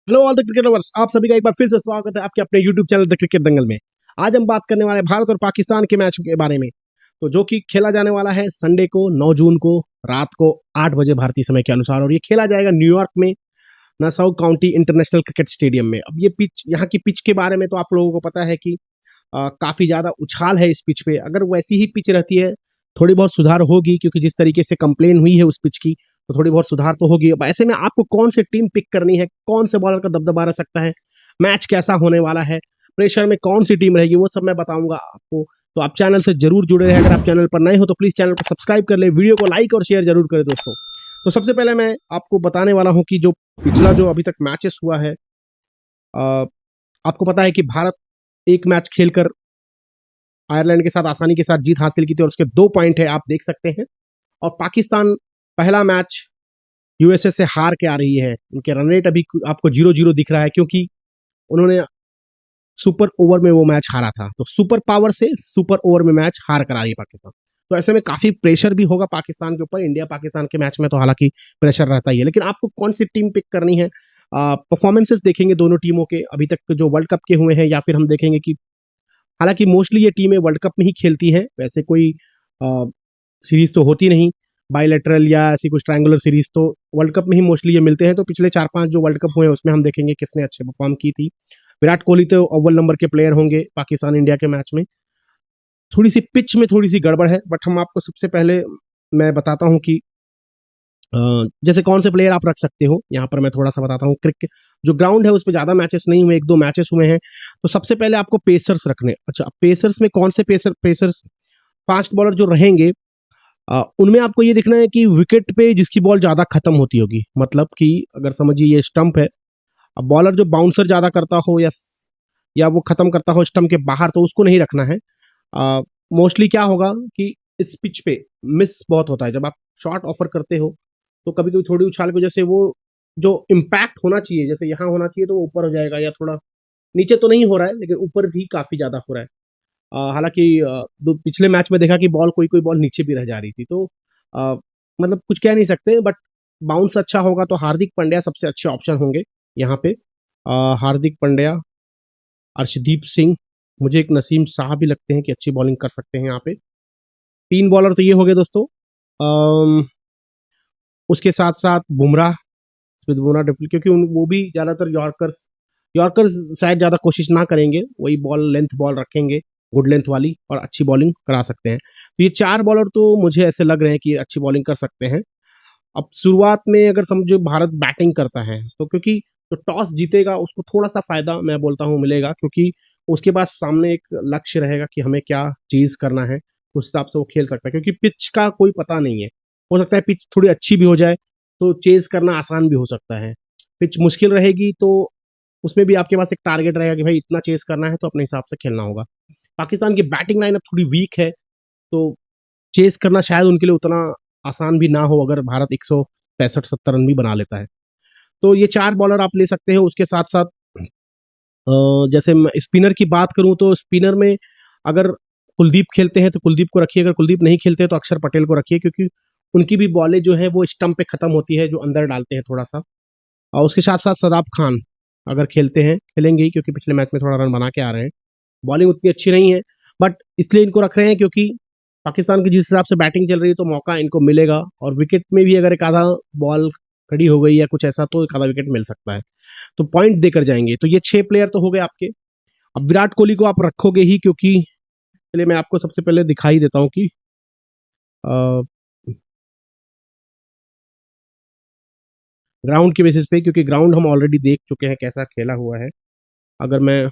Hello all the cricket lovers, आप सभी का एक बार फिर से स्वागत है आपके अपने यूट्यूब चैनल द क्रिकेट दंगल में। आज हम बात करने वाले हैं भारत और पाकिस्तान के मैच के बारे में, तो जो कि खेला जाने वाला है संडे को 9 जून को रात को 8 बजे भारतीय समय के अनुसार, और ये खेला जाएगा न्यूयॉर्क में Nassau county international cricket stadium में। अब ये पिच, यहाँ की पिच के बारे में तो आप लोगों को पता है कि काफी ज्यादा उछाल है इस पिच पे। अगर वैसी ही पिच रहती है थोड़ी बहुत सुधार होगी, क्योंकि जिस तरीके से कंप्लेन हुई है उस पिच की, तो थोड़ी बहुत सुधार तो होगी। अब ऐसे में आपको कौन सी टीम पिक करनी है, कौन से बॉलर का दबदबा रह सकता है, मैच कैसा होने वाला है, प्रेशर में कौन सी टीम रहेगी, वो सब मैं बताऊंगा आपको। तो आप चैनल से जरूर जुड़े रहे। अगर आप चैनल पर नए हो तो प्लीज चैनल को सब्सक्राइब कर ले, वीडियो को लाइक और शेयर जरूर करें दोस्तों। तो सबसे पहले मैं आपको बताने वाला हूं कि जो पिछला जो अभी तक मैचेस हुआ है, आपको पता है कि भारत एक मैच खेलकर आयरलैंड के साथ आसानी के साथ जीत हासिल की थी, और उसके 2 पॉइंट है, आप देख सकते हैं। और पाकिस्तान पहला मैच यूएसए से हार के आ रही है। उनके रन रेट अभी आपको 0-0 दिख रहा है, क्योंकि उन्होंने सुपर ओवर में वो मैच हारा था। तो सुपर पावर से सुपर ओवर में मैच हार कर आ रही है पाकिस्तान। तो ऐसे में काफी प्रेशर भी होगा पाकिस्तान के ऊपर। इंडिया पाकिस्तान के मैच में तो हालांकि प्रेशर रहता ही है, लेकिन आपको कौन सी टीम पिक करनी है, परफॉर्मेंसेस देखेंगे दोनों टीमों के अभी तक जो वर्ल्ड कप के हुए हैं, या फिर हम देखेंगे कि हालांकि मोस्टली ये टीमें वर्ल्ड कप में ही खेलती हैं, वैसे कोई सीरीज तो होती नहीं बायलैटरल या ऐसी कुछ ट्रायंगुलर सीरीज, तो वर्ल्ड कप में ही मोस्टली ये मिलते हैं। तो पिछले 4-5 जो वर्ल्ड कप हुए हैं उसमें हम देखेंगे किसने अच्छे परफॉर्म की थी। विराट कोहली तो अव्वल नंबर के प्लेयर होंगे पाकिस्तान इंडिया के मैच में। थोड़ी सी पिच में थोड़ी सी गड़बड़ है, बट हम आपको सबसे पहले मैं बताता हूँ कि जैसे कौन से प्लेयर आप रख सकते हो। यहाँ पर मैं थोड़ा सा बताता हूँ। क्रिकेट जो ग्राउंड है उस पर ज्यादा मैचेस नहीं हुए, 1-2 मैचेस हुए हैं। तो सबसे पहले आपको पेसर्स रखने। अच्छा, पेसर्स में कौन से पेसर्स फास्ट बॉलर जो रहेंगे, उनमें आपको ये देखना है कि विकेट पे जिसकी बॉल ज्यादा खत्म होती होगी, मतलब कि अगर समझिए ये स्टंप है, अब बॉलर जो बाउंसर ज्यादा करता हो या वो खत्म करता हो स्टंप के बाहर, तो उसको नहीं रखना है। मोस्टली क्या होगा कि इस पिच पे मिस बहुत होता है। जब आप शॉट ऑफर करते हो तो कभी कभी थोड़ी उछाल की वजह से वो जो इम्पैक्ट होना चाहिए, जैसे यहाँ होना चाहिए तो वो ऊपर हो जाएगा, या थोड़ा नीचे तो नहीं हो रहा है लेकिन ऊपर भी काफी ज्यादा हो रहा है। हालांकि पिछले मैच में देखा कि बॉल कोई कोई बॉल नीचे भी रह जा रही थी, तो मतलब कुछ कह नहीं सकते। बट बाउंस अच्छा होगा तो हार्दिक पांड्या सबसे अच्छे ऑप्शन होंगे यहाँ पे। हार्दिक पांड्या, अर्शदीप सिंह, मुझे एक नसीम शाह भी लगते हैं कि अच्छी बॉलिंग कर सकते हैं यहाँ पे। 3 बॉलर तो ये हो गए दोस्तों। उसके साथ साथ बुमराह, बुमराह क्योंकि वो भी ज्यादातर यॉर्कर्स यॉर्कर्स शायद ज्यादा कोशिश ना करेंगे, वही बॉल लेंथ बॉल रखेंगे, गुड लेंथ वाली, और अच्छी बॉलिंग करा सकते हैं। तो ये 4 बॉलर तो मुझे ऐसे लग रहे हैं कि अच्छी बॉलिंग कर सकते हैं। अब शुरुआत में अगर समझो भारत बैटिंग करता है, तो क्योंकि जो टॉस जीतेगा उसको थोड़ा सा फायदा मैं बोलता हूँ मिलेगा, क्योंकि उसके पास सामने एक लक्ष्य रहेगा कि हमें क्या चीज करना है, उस हिसाब से वो खेल सकता है। क्योंकि पिच का कोई पता नहीं है, हो सकता है पिच थोड़ी अच्छी भी हो जाए तो चेज करना आसान भी हो सकता है। पिच मुश्किल रहेगी तो उसमें भी आपके पास एक टारगेट रहेगा कि भाई इतना चेज करना है, तो अपने हिसाब से खेलना होगा। पाकिस्तान की बैटिंग लाइनअप थोड़ी वीक है, तो चेस करना शायद उनके लिए उतना आसान भी ना हो, अगर भारत 165-70 रन भी बना लेता है। तो ये 4 बॉलर आप ले सकते हो। उसके साथ साथ जैसे स्पिनर की बात करूं तो स्पिनर में अगर कुलदीप खेलते हैं तो कुलदीप को रखिए, अगर कुलदीप नहीं खेलते हैं तो अक्षर पटेल को रखिए, क्योंकि उनकी भी बॉलें जो है वो स्टंप पे खत्म होती है, जो अंदर डालते हैं थोड़ा सा। और उसके साथ साथ सदाब खान अगर खेलते हैं, खेलेंगे ही, क्योंकि पिछले मैच में थोड़ा रन बना के आ रहे हैं। बॉलिंग उतनी अच्छी नहीं है, बट इसलिए इनको रख रहे हैं क्योंकि पाकिस्तान की जिस हिसाब से बैटिंग चल रही है तो मौका इनको मिलेगा, और विकेट में भी अगर एक आधा बॉल खड़ी हो गई या कुछ ऐसा तो एक आधा विकेट मिल सकता है, तो पॉइंट देकर जाएंगे। तो ये 6 प्लेयर तो हो गए आपके। अब विराट कोहली को आप रखोगे ही, क्योंकि चलिए मैं आपको सबसे पहले दिखाई देता हूँ कि ग्राउंड के बेसिस पे, क्योंकि ग्राउंड हम ऑलरेडी देख चुके हैं कैसा खेला हुआ है। अगर मैं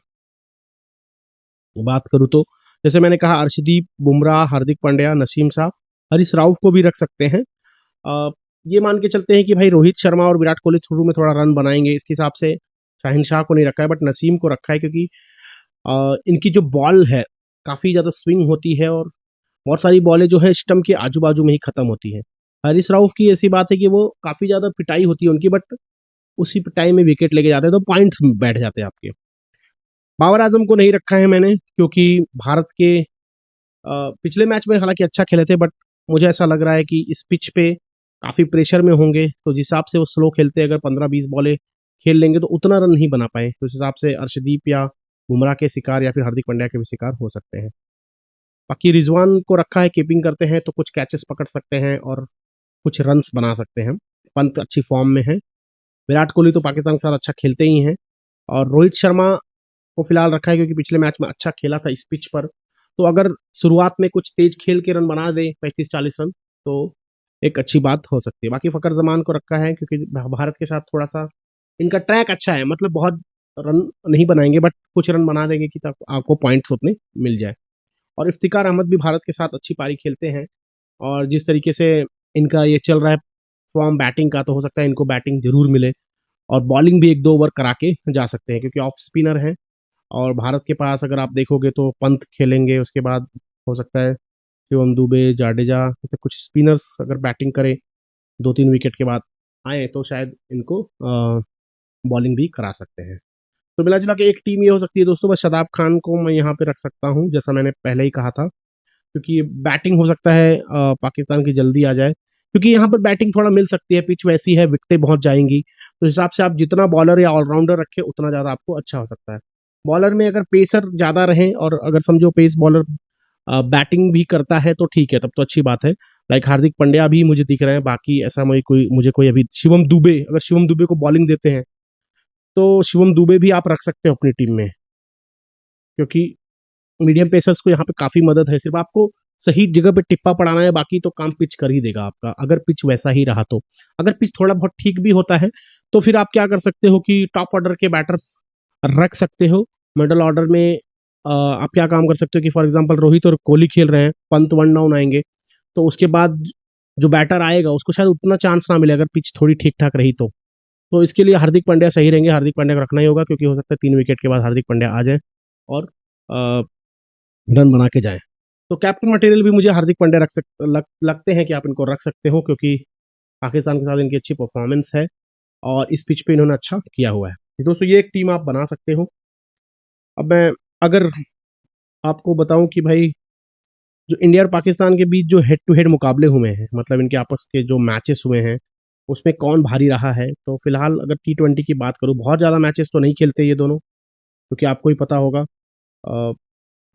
बात करूँ तो जैसे मैंने कहा, अर्शदीप, बुमराह, हार्दिक पांड्या, नसीम शाह, हरीश राउफ को भी रख सकते हैं। ये मान के चलते हैं कि भाई रोहित शर्मा और विराट कोहली शुरू में थोड़ा रन बनाएंगे, इसके हिसाब से शाहिन शाह को नहीं रखा है, बट नसीम को रखा है, क्योंकि इनकी जो बॉल है काफी ज्यादा स्विंग होती है, और बहुत सारी बॉलें जो है स्टंप के आजू बाजू में ही खत्म होती है। हरीश राउफ की ऐसी बात है कि वो काफी ज्यादा पिटाई होती है उनकी, बट उसी पिटाई में विकेट लेके जाते हैं तो पॉइंट्स बैठ जाते हैं आपके। बाबर आजम को नहीं रखा है मैंने, क्योंकि भारत के पिछले मैच में हालांकि अच्छा खेले थे, बट मुझे ऐसा लग रहा है कि इस पिच पे काफी प्रेशर में होंगे, तो जिस हिसाब से वो स्लो खेलते हैं, अगर 15-20 बॉलें खेल लेंगे तो उतना रन नहीं बना पाए, तो उस हिसाब से अर्शदीप या बुमराह के शिकार या फिर हार्दिक पांड्या के भी शिकार हो सकते हैं। बाकी रिजवान को रखा है, कीपिंग करते हैं तो कुछ कैचेस पकड़ सकते हैं और कुछ रन्स बना सकते हैं। पंत अच्छी फॉर्म में है। विराट कोहली तो पाकिस्तान के साथ अच्छा खेलते ही हैं, और रोहित शर्मा को फिलहाल रखा है क्योंकि पिछले मैच में अच्छा खेला था इस पिच पर। तो अगर शुरुआत में कुछ तेज खेल के रन बना दे 35-40 रन तो एक अच्छी बात हो सकती है। बाकी फकर जमान को रखा है क्योंकि भारत के साथ थोड़ा सा इनका ट्रैक अच्छा है, मतलब बहुत रन नहीं बनाएंगे बट कुछ रन बना देंगे कि तब आपको पॉइंट्स उतने मिल जाए। और इफ्तिकार अहमद भी भारत के साथ अच्छी पारी खेलते हैं, और जिस तरीके से इनका ये चल रहा है फॉर्म बैटिंग का, तो हो सकता है इनको बैटिंग जरूर मिले और बॉलिंग भी एक दो ओवर करा के जा सकते हैं क्योंकि ऑफ स्पिनर है। और भारत के पास अगर आप देखोगे तो पंत खेलेंगे, उसके बाद हो सकता है शिवम दुबे, जाडेजा, तो कुछ स्पिनर्स अगर बैटिंग करें 2-3 विकेट के बाद आए तो शायद इनको बॉलिंग भी करा सकते हैं। तो मिला जुला के एक टीम ये हो सकती है दोस्तों। बस शादाब खान को मैं यहाँ पे रख सकता हूँ जैसा मैंने पहले ही कहा था, क्योंकि बैटिंग हो सकता है पाकिस्तान की जल्दी आ जाए, क्योंकि यहाँ पर बैटिंग थोड़ा मिल सकती है, पिच वैसी है, विकेटें बहुत जाएंगी, तो हिसाब से आप जितना बॉलर या ऑलराउंडर रखें उतना ज़्यादा आपको अच्छा हो सकता है। बॉलर में अगर पेसर ज़्यादा रहे और अगर समझो पेस बॉलर बैटिंग भी करता है तो ठीक है, तब तो अच्छी बात है। लाइक हार्दिक पांड्या भी मुझे दिख रहे हैं, बाकी ऐसा मुझे कोई अभी शिवम दुबे, अगर शिवम दुबे को बॉलिंग देते हैं तो शिवम दुबे भी आप रख सकते हो अपनी टीम में, क्योंकि मीडियम पेसर्स को यहाँ पे काफी मदद है। सिर्फ आपको सही जगह पे टिप्पा पड़ाना है, बाकी तो काम पिच कर ही देगा आपका, अगर पिच वैसा ही रहा तो। अगर पिच थोड़ा बहुत ठीक भी होता है तो फिर आप क्या कर सकते हो कि टॉप ऑर्डर के बैटर्स रख सकते हो। मिडल ऑर्डर में आप क्या काम कर सकते हो कि फॉर एग्जाम्पल रोहित और कोहली खेल रहे हैं, पंत वन डाउन आएंगे तो उसके बाद जो बैटर आएगा उसको शायद उतना चांस ना मिले अगर पिच थोड़ी ठीक ठाक रही तो इसके लिए हार्दिक पांड्या सही रहेंगे। हार्दिक पांड्या को रखना ही होगा क्योंकि हो सकता है 3 विकेट के बाद हार्दिक पांड्या आ जाए और रन बना के जाए। तो कैप्टन मटेरियल भी मुझे हार्दिक पांड्या लगते हैं कि आप इनको रख सकते हो, क्योंकि पाकिस्तान के साथ इनकी अच्छी परफॉर्मेंस है और इस पिच पे इन्होंने अच्छा किया हुआ है। तो दोस्तों ये एक टीम आप बना सकते हो। अब मैं अगर आपको बताऊं कि भाई जो इंडिया और पाकिस्तान के बीच जो हेड टू हेड मुकाबले हुए हैं, मतलब इनके आपस के जो मैचेस हुए हैं उसमें कौन भारी रहा है, तो फिलहाल अगर T20 की बात करूं, बहुत ज़्यादा मैचेस तो नहीं खेलते ये दोनों, क्योंकि आपको ही पता होगा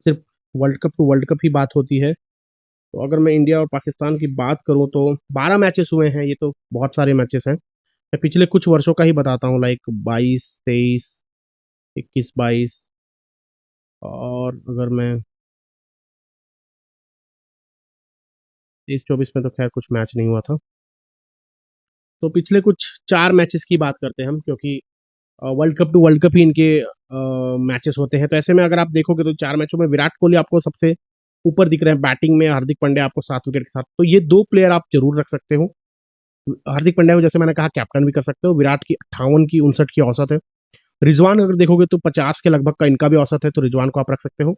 सिर्फ world cup to world cup ही बात होती है। तो अगर मैं इंडिया और पाकिस्तान की बात करूं तो 12 मैचेस हुए हैं, ये तो बहुत सारे मैचेस हैं। मैं पिछले कुछ वर्षों का ही बताता हूँ, लाइक 22, 23, 21, 22, और अगर मैं 23-24 में तो खैर कुछ मैच नहीं हुआ था। तो पिछले कुछ 4 मैचेस की बात करते हैं हम, क्योंकि world cup to world cup ही इनके मैचेस होते हैं। तो ऐसे में अगर आप देखोगे तो 4 मैचों में विराट कोहली आपको सबसे ऊपर दिख रहे हैं बैटिंग में, हार्दिक पांड्या आपको 7 विकेट के साथ, तो ये 2 प्लेयर आप जरूर रख सकते हो। हार्दिक पांड्या को जैसे मैंने कहा कैप्टन भी कर सकते हो, विराट की 58 की 59 की औसत है। रिजवान अगर देखोगे तो 50 के लगभग का इनका भी औसत है, तो रिजवान को आप रख सकते हो।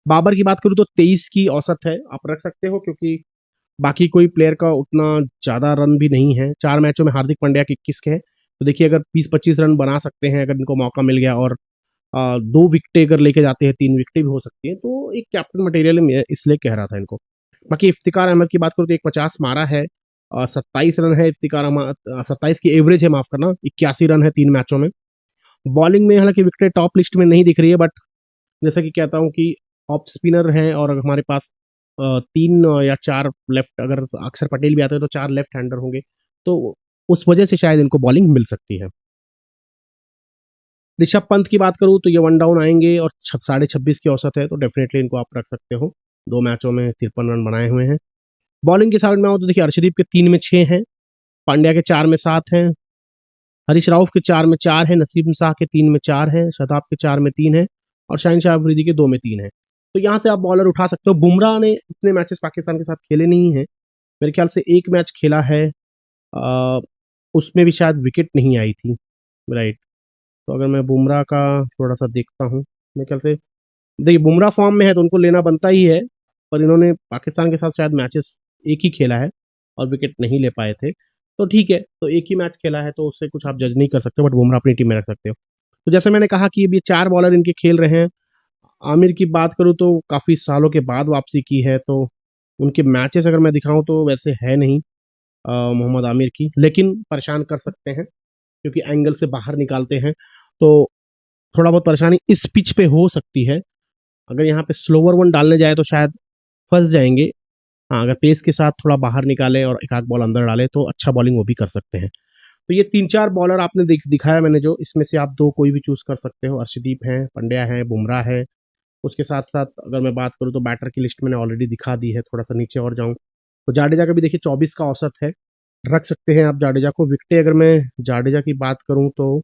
बाबर की बात करूँ तो 23 की औसत है, आप रख सकते हो, क्योंकि बाकी कोई प्लेयर का उतना ज्यादा रन भी नहीं है। 4 मैचों में हार्दिक पांड्या के 21 के हैं, तो देखिए अगर 20-25 रन बना सकते हैं अगर इनको मौका मिल गया, और 2 विकेटें अगर लेके जाते हैं, 3 विकेटें भी हो सकती है, तो एक कैप्टन मटेरियल में इसलिए कह रहा था इनको। बाकी इफ्तिकार अहमद की बात करूँ तो 150 मारा है, 27 रन है इफ्तिकार अहमद, 27 की एवरेज है, माफ करना, 81 रन है 3 मैचों में। बॉलिंग में हालांकि विकेट टॉप लिस्ट में नहीं दिख रही है, बट जैसा कि कहता हूँ कि ऑफ स्पिनर है और अगर हमारे पास 3 या 4 लेफ्ट, अगर अक्षर पटेल भी आते हैं तो 4 लेफ्ट हैंडर होंगे, तो उस वजह से शायद इनको बॉलिंग मिल सकती है। ऋषभ पंत की बात करूं तो ये वन डाउन आएंगे और 26.5 की औसत है, तो डेफिनेटली इनको आप रख सकते हो। 2 मैचों में 53 रन बनाए हुए हैं। बॉलिंग के साइड में आओ तो देखिए अर्शदीप के 3 में 6 हैं, पांड्या के 4 में 7 हैं, हरीश राउफ के 4 में 4 है, नसीम शाह के 3 में 4 है, शताब के 4 में 3 है, और शाहिन शाह अफरीदी के 2 में 3 है। तो यहाँ से आप बॉलर उठा सकते हो। बुमराह ने इतने मैचेस पाकिस्तान के साथ खेले नहीं है, मेरे ख्याल से एक मैच खेला है, आ, उसमें भी शायद विकेट नहीं आई थी, राइट। तो अगर मैं बुमराह का थोड़ा सा देखता हूँ, मेरे ख्याल से देखिए बुमराह फॉर्म में है तो उनको लेना बनता ही है, पर इन्होंने पाकिस्तान के साथ शायद मैचेस एक ही खेला है और विकेट नहीं ले पाए थे, तो ठीक है, तो एक ही मैच खेला है तो उससे कुछ आप जज नहीं कर सकते, बट बुमराह अपनी टीम में रख सकते हो। तो जैसे मैंने कहा कि ये 4 बॉलर इनके खेल रहे हैं। आमिर की बात करूँ तो काफ़ी सालों के बाद वापसी की है, तो उनके मैचेस अगर मैं दिखाऊं तो वैसे है नहीं मोहम्मद आमिर की, लेकिन परेशान कर सकते हैं। क्योंकि एंगल से बाहर निकालते हैं, तो थोड़ा बहुत परेशानी इस पिच पे हो सकती है। अगर यहाँ पे स्लोवर वन डालने जाए तो शायद फंस जाएंगे। हाँ, अगर पेस के साथ थोड़ा बाहर निकाले और एक आध बॉल अंदर डाले तो अच्छा बॉलिंग वो भी कर सकते हैं। तो ये 3-4 बॉलर आपने दिखाया मैंने, जो इसमें से आप 2 कोई भी चूज कर सकते हो। अर्शदीप है, पंड्या है, बुमराह है। उसके साथ साथ अगर मैं बात करूँ तो बैटर की लिस्ट मैंने ऑलरेडी दिखा दी है। थोड़ा सा नीचे और जाऊँ तो जाडेजा का भी देखिए 24 का औसत है, रख सकते हैं आप जाडेजा को। विकेटें अगर मैं जाडेजा की बात करूँ तो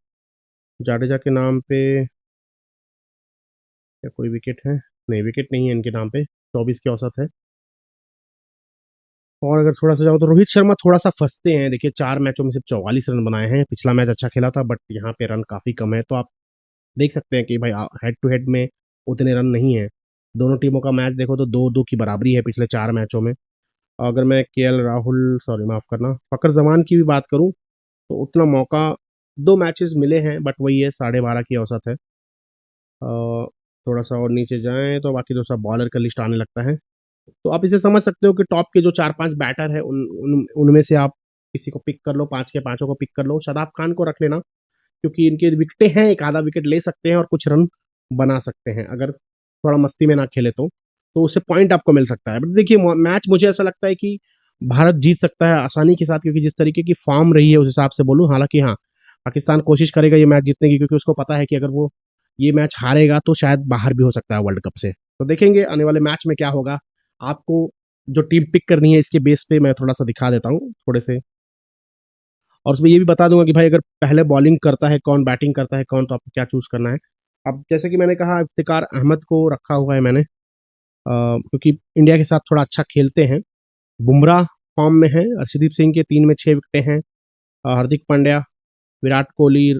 जाडेजा के नाम पे क्या कोई विकेट है? नहीं, विकेट नहीं है इनके नाम पे, 24 के औसत है। और अगर थोड़ा सा जाओ तो रोहित शर्मा थोड़ा सा फंसते हैं। देखिए 4 मैचों में सिर्फ 44 रन बनाए हैं। पिछला मैच अच्छा खेला था बट यहाँ पे रन काफी कम है, तो आप देख सकते हैं कि भाई हेड टू हेड में उतने रन नहीं है। दोनों टीमों का मैच देखो तो 2-2 की बराबरी है पिछले 4 मैचों में। अगर मैं केएल राहुल, सॉरी माफ करना, फकर जमान की भी बात करूं तो उतना मौका 2 मैचेस मिले हैं बट वही है, 12.5 की औसत है। थोड़ा सा और नीचे जाएं तो बाकी दूसरा बॉलर का लिस्ट आने लगता है। तो आप इसे समझ सकते हो कि टॉप के जो 4-5 बैटर है उनमें से आप किसी को पिक कर लो, 5 के पांचों को पिक कर लो। शादाब खान को रख लेना क्योंकि इनके विकेटें हैं, एक आधा विकेट ले सकते हैं और कुछ रन बना सकते हैं अगर थोड़ा मस्ती में ना खेले तो उससे पॉइंट आपको मिल सकता है। बट देखिए मैच मुझे ऐसा लगता है कि भारत जीत सकता है आसानी के साथ, क्योंकि जिस तरीके की फॉर्म रही है उस हिसाब से बोलूँ। हालांकि हाँ, पाकिस्तान कोशिश करेगा ये मैच जीतने की, क्योंकि उसको पता है कि अगर वो ये मैच हारेगा तो शायद बाहर भी हो सकता है वर्ल्ड कप से। तो देखेंगे आने वाले मैच में क्या होगा। आपको जो टीम पिक करनी है इसके बेस पे मैं थोड़ा सा दिखा देता हूँ थोड़े से, और उसमें ये भी बता दूंगा कि भाई अगर पहले बॉलिंग करता है कौन, बैटिंग करता है कौन, तो आपको क्या चूज करना है। अब जैसे कि मैंने कहा, इफ्तिकार अहमद को रखा हुआ है मैंने, क्योंकि इंडिया के साथ थोड़ा अच्छा खेलते हैं। बुमराह फॉर्म में है, अर्शदीप सिंह के 3 में 6 विकेटें हैं। हार्दिक पांड्या, विराट कोहली,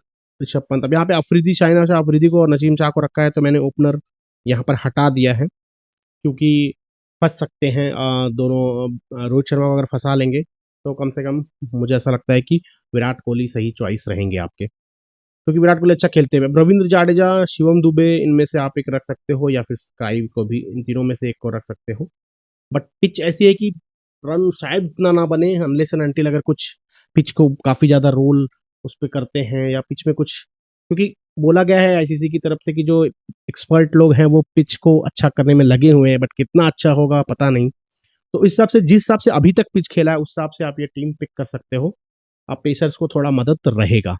ऋषभ पंत। अब यहाँ पे अफरीदी, शाहिन शाह अफरीदी को और नजीम शाह को रखा है, तो मैंने ओपनर यहाँ पर हटा दिया है क्योंकि फंस सकते हैं दोनों। रोहित शर्मा को अगर फंसा लेंगे तो कम से कम मुझे ऐसा लगता है कि विराट कोहली सही चॉइस रहेंगे आपके, क्योंकि विराट कोहली अच्छा खेलते हैं। रविंद्र जाडेजा, शिवम दुबे, इनमें से आप एक रख सकते हो या फिर स्काई को भी, इन तीनों में से एक को रख सकते हो। बट पिच ऐसी है कि रन शायद इतना ना बने अनलेस एंड अनटिल अगर कुछ पिच को काफी ज्यादा रोल उस पर करते हैं या पिच में कुछ, क्योंकि बोला गया है आईसीसी की तरफ से कि जो एक्सपर्ट लोग हैं वो पिच को अच्छा करने में लगे हुए हैं, बट कितना अच्छा होगा पता नहीं। तो इस हिसाब से, जिस हिसाब से अभी तक पिच खेला है उस हिसाब से आप ये टीम पिक कर सकते हो। आप पेसर्स को थोड़ा मदद रहेगा।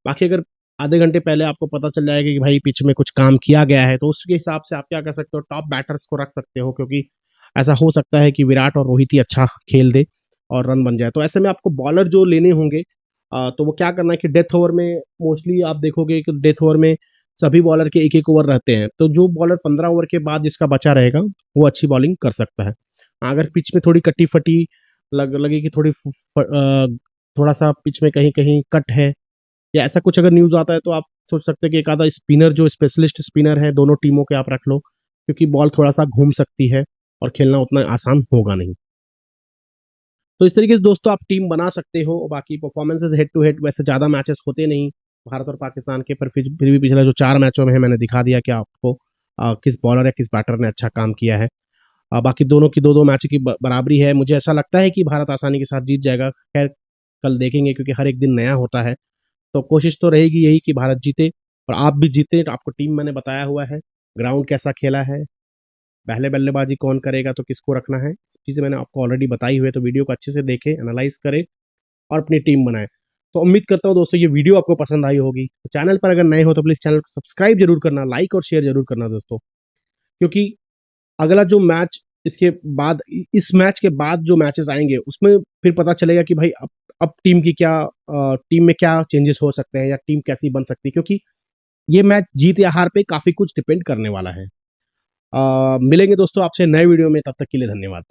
बाकी अगर आधे घंटे पहले आपको पता चल जाएगा कि भाई पिच में कुछ काम किया गया है तो उसके हिसाब से आप क्या कर सकते हो, टॉप बैटर्स को रख सकते हो, क्योंकि ऐसा हो सकता है कि विराट और रोहित ही अच्छा खेल दे और रन बन जाए। तो ऐसे में आपको बॉलर जो लेने होंगे तो वो क्या करना है कि डेथ ओवर में मोस्टली आप देखोगे कि डेथ ओवर में सभी बॉलर के एक एक ओवर रहते हैं, तो जो बॉलर 15 ओवर के बाद जिसका बचा रहेगा वो अच्छी बॉलिंग कर सकता है। अगर पिच में थोड़ी कटी फटी लगे कि थोड़ा सा पिच में कहीं कहीं कट है या ऐसा कुछ अगर न्यूज आता है, तो आप सोच सकते हैं कि एक आधा स्पिनर, जो स्पेशलिस्ट स्पिनर है दोनों टीमों के, आप रख लो, क्योंकि बॉल थोड़ा सा घूम सकती है और खेलना उतना आसान होगा नहीं। तो इस तरीके से दोस्तों आप टीम बना सकते हो। बाकी परफॉर्मेंसेज हेड टू हेड वैसे ज़्यादा मैचेस होते नहीं भारत और पाकिस्तान के, पर फिर भी पिछले जो 4 मैचों में है मैंने दिखा दिया कि आपको किस बॉलर या किस बैटर ने अच्छा काम किया है। बाकी दोनों की 2-2 मैच की बराबरी है। मुझे ऐसा लगता है कि भारत आसानी के साथ जीत जाएगा। खैर कल देखेंगे, क्योंकि हर एक दिन नया होता है। तो कोशिश तो रहेगी यही कि भारत जीते और आप भी जीते। तो आपको टीम मैंने बताया हुआ है, ग्राउंड कैसा खेला है, पहले बल्लेबाजी कौन करेगा, तो किसको रखना है, चीज़ें मैंने आपको ऑलरेडी बताई हुई है। तो वीडियो को अच्छे से देखें, एनालाइज करें और अपनी टीम बनाएं। तो उम्मीद करता हूँ दोस्तों ये वीडियो आपको पसंद आई होगी। तो चैनल पर अगर नए हो तो प्लीज़ चैनल को सब्सक्राइब जरूर करना, लाइक और शेयर जरूर करना दोस्तों, क्योंकि अगला जो मैच इसके बाद, इस मैच के बाद जो मैचेस आएंगे उसमें फिर पता चलेगा कि भाई अब टीम की क्या, टीम में क्या चेंजेस हो सकते हैं या टीम कैसी बन सकती है, क्योंकि ये मैच जीत या हार पे काफी कुछ डिपेंड करने वाला है। मिलेंगे दोस्तों आपसे नए वीडियो में, तब तक के लिए धन्यवाद।